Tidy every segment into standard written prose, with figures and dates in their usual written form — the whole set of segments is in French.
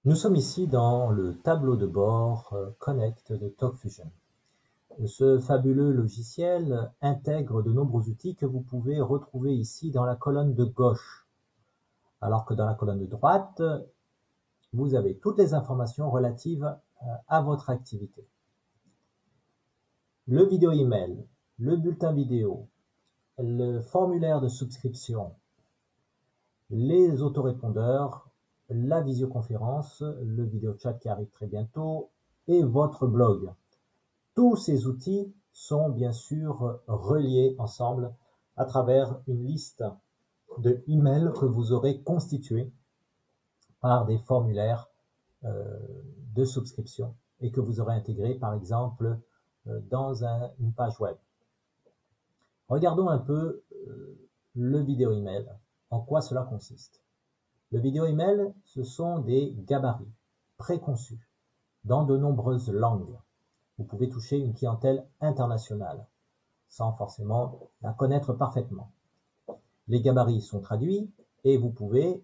Nous sommes ici dans le tableau de bord Connect de TalkFusion. Ce fabuleux logiciel intègre de nombreux outils que vous pouvez retrouver ici dans la colonne de gauche, alors que dans la colonne de droite, vous avez toutes les informations relatives à votre activité. Le vidéo email, le bulletin vidéo, le formulaire de souscription, les autorépondeurs, la visioconférence, le vidéo chat qui arrive très bientôt et votre blog. Tous ces outils sont bien sûr reliés ensemble à travers une liste de emails que vous aurez constitués par des formulaires euh, de souscription et que vous aurez intégrés par exemple dans une page web. Regardons un peu le vidéo email, en quoi cela consiste. Le vidéo email, ce sont des gabarits préconçus dans de nombreuses langues. Vous pouvez toucher une clientèle internationale sans forcément la connaître parfaitement. Les gabarits sont traduits et vous pouvez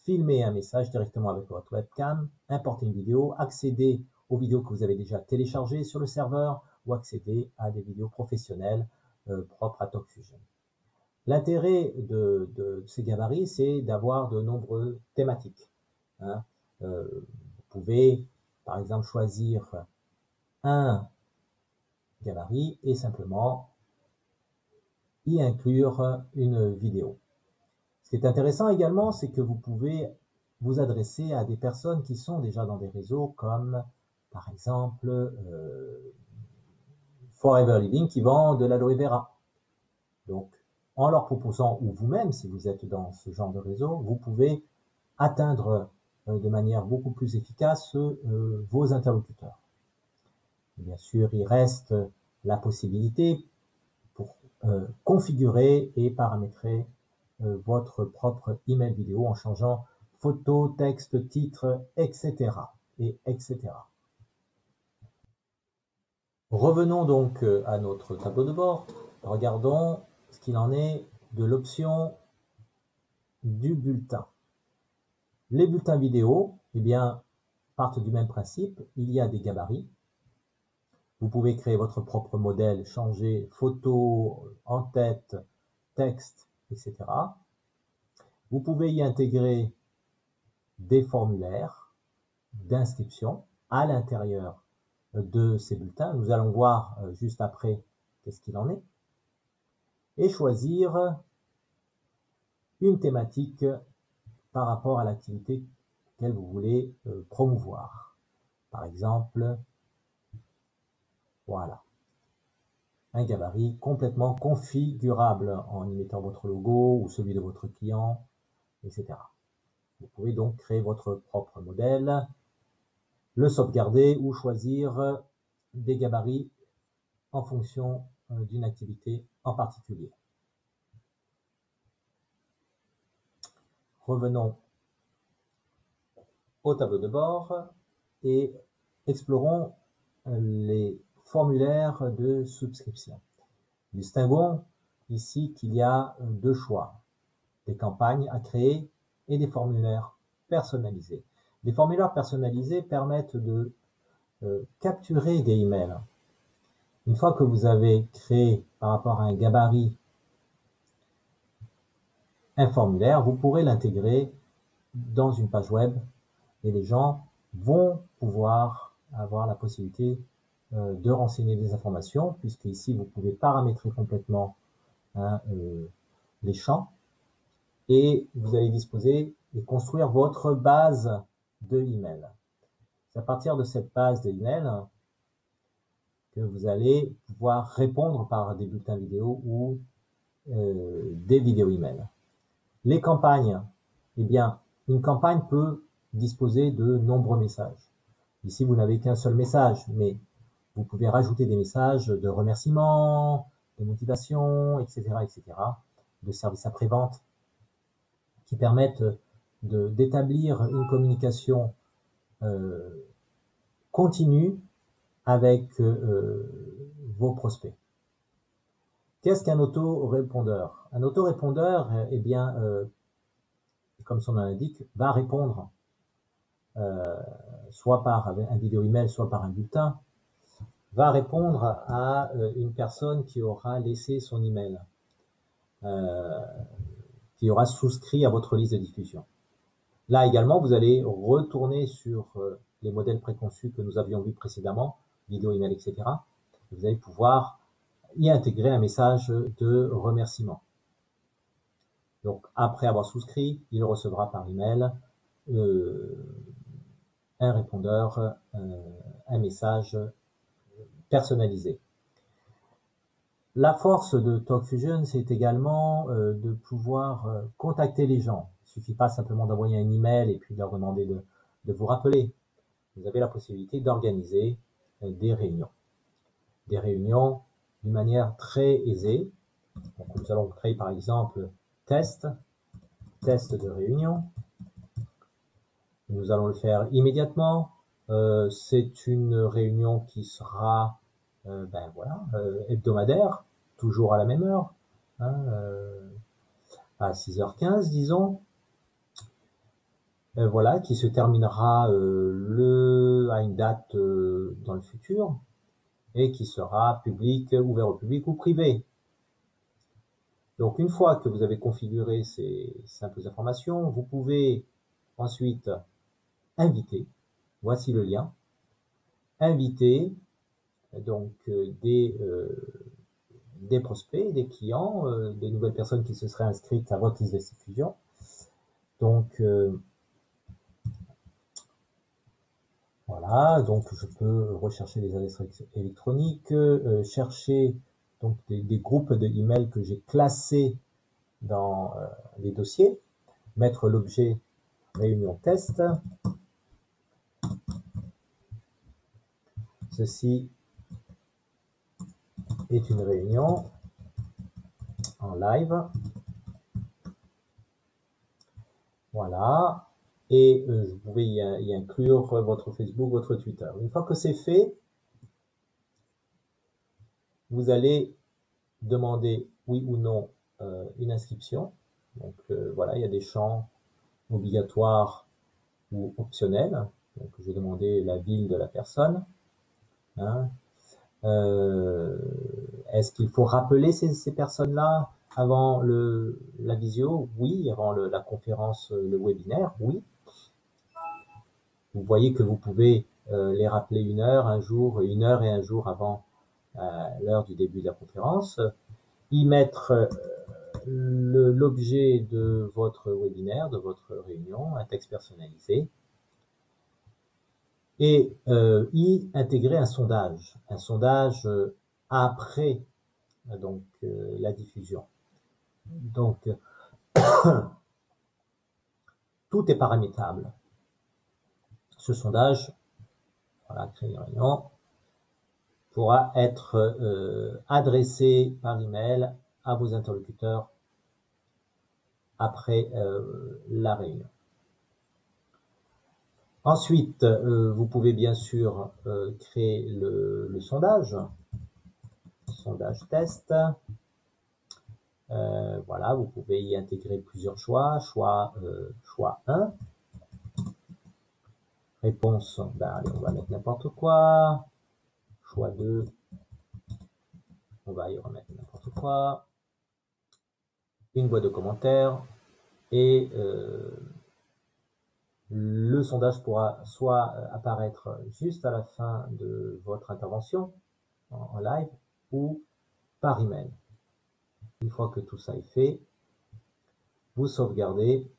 filmer un message directement avec votre webcam, importer une vidéo, accéder aux vidéos que vous avez déjà téléchargées sur le serveur ou accéder à des vidéos professionnelles propres à TalkFusion. L'intérêt de ces gabarits, c'est d'avoir de nombreuses thématiques. Hein. Vous pouvez, par exemple, choisir un gabarit et simplement y inclure une vidéo. Ce qui est intéressant également, c'est que vous pouvez vous adresser à des personnes qui sont déjà dans des réseaux comme, par exemple, Forever Living qui vend de l'aloe vera. Donc, en leur proposant, ou vous-même, si vous êtes dans ce genre de réseau, vous pouvez atteindre de manière beaucoup plus efficace vos interlocuteurs. Bien sûr, il reste la possibilité pour configurer et paramétrer votre propre email vidéo en changeant photo, texte, titre, etc. et etc. Revenons donc à notre tableau de bord. Regardons ce qu'il en est de l'option du bulletin. Les bulletins vidéo, eh bien, partent du même principe. Il y a des gabarits. Vous pouvez créer votre propre modèle, changer photo, en-tête, texte, etc. Vous pouvez y intégrer des formulaires d'inscription à l'intérieur de ces bulletins. Nous allons voir juste après qu'est-ce qu'il en est. Et choisir une thématique par rapport à l'activité qu'elle vous voulez promouvoir. Par exemple, voilà, un gabarit complètement configurable en y mettant votre logo ou celui de votre client, etc. Vous pouvez donc créer votre propre modèle, le sauvegarder ou choisir des gabarits en fonction d'une activité en particulier. Revenons au tableau de bord et explorons les formulaires de souscription. Distinguons ici qu'il y a deux choix, des campagnes à créer et des formulaires personnalisés. Les formulaires personnalisés permettent de capturer des emails. Une fois que vous avez créé par rapport à un gabarit un formulaire, vous pourrez l'intégrer dans une page web et les gens vont pouvoir avoir la possibilité de renseigner des informations, puisque ici vous pouvez paramétrer complètement hein, les champs et vous allez disposer et construire votre base de email. C'est à partir de cette base de email que vous allez pouvoir répondre par des bulletins vidéo ou des vidéos email. Les campagnes, eh bien, une campagne peut disposer de nombreux messages. Ici, vous n'avez qu'un seul message, mais vous pouvez rajouter des messages de remerciement, de motivation, etc., etc., de services après-vente, qui permettent d'établir une communication continue avec vos prospects. Qu'est-ce qu'un autorépondeur? Un autorépondeur, eh bien, comme son nom l'indique, va répondre soit par un vidéo email, soit par un bulletin, va répondre à une personne qui aura laissé son email, qui aura souscrit à votre liste de diffusion. Là également, vous allez retourner sur les modèles préconçus que nous avions vus précédemment, vidéo, email, etc. Vous allez pouvoir y intégrer un message de remerciement. Donc, après avoir souscrit, il recevra par email un répondeur, un message personnalisé. La force de TalkFusion, c'est également de pouvoir contacter les gens. Il ne suffit pas simplement d'envoyer un email et puis de leur demander de vous rappeler. Vous avez la possibilité d'organiser des réunions. Des réunions d'une manière très aisée. Donc, nous allons créer par exemple test de réunion. Nous allons le faire immédiatement. C'est une réunion qui sera hebdomadaire, toujours à la même heure, hein, à 6h15, disons. Voilà, qui se terminera à une date dans le futur et qui sera public, ouvert au public ou privé. Donc, une fois que vous avez configuré ces simples informations, vous pouvez ensuite inviter. Voici le lien. Inviter donc des prospects, des clients, des nouvelles personnes qui se seraient inscrites à votre liste de diffusion. Donc voilà, donc je peux rechercher des adresses électroniques, chercher donc des groupes de emails que j'ai classés dans les dossiers, mettre l'objet réunion test. Ceci est une réunion en live. Voilà. Et vous pouvez y inclure votre Facebook, votre Twitter. Une fois que c'est fait, vous allez demander oui ou non une inscription. Donc voilà, il y a des champs obligatoires ou optionnels. Donc je vais demander la ville de la personne. Hein. Est-ce qu'il faut rappeler ces personnes-là avant la visio? Oui. Avant la conférence, le webinaire? Oui. Vous voyez que vous pouvez les rappeler une heure et un jour avant l'heure du début de la conférence, y mettre l'objet de votre webinaire, de votre réunion, un texte personnalisé, et y intégrer un sondage après donc la diffusion. Donc tout est paramétrable. Ce sondage, voilà, créer une réunion, pourra être adressé par email à vos interlocuteurs après la réunion. Ensuite, vous pouvez bien sûr créer le sondage test. Voilà, vous pouvez y intégrer plusieurs choix. Choix 1. Réponse, allez, on va mettre n'importe quoi. Choix 2. On va y remettre n'importe quoi. Une boîte de commentaires. Et le sondage pourra soit apparaître juste à la fin de votre intervention en live ou par email. Une fois que tout ça est fait, vous sauvegardez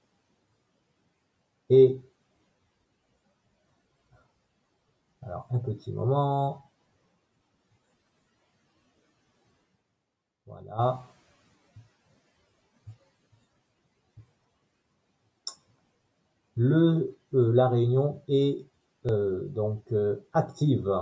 et alors un petit moment. Voilà. La réunion est donc active.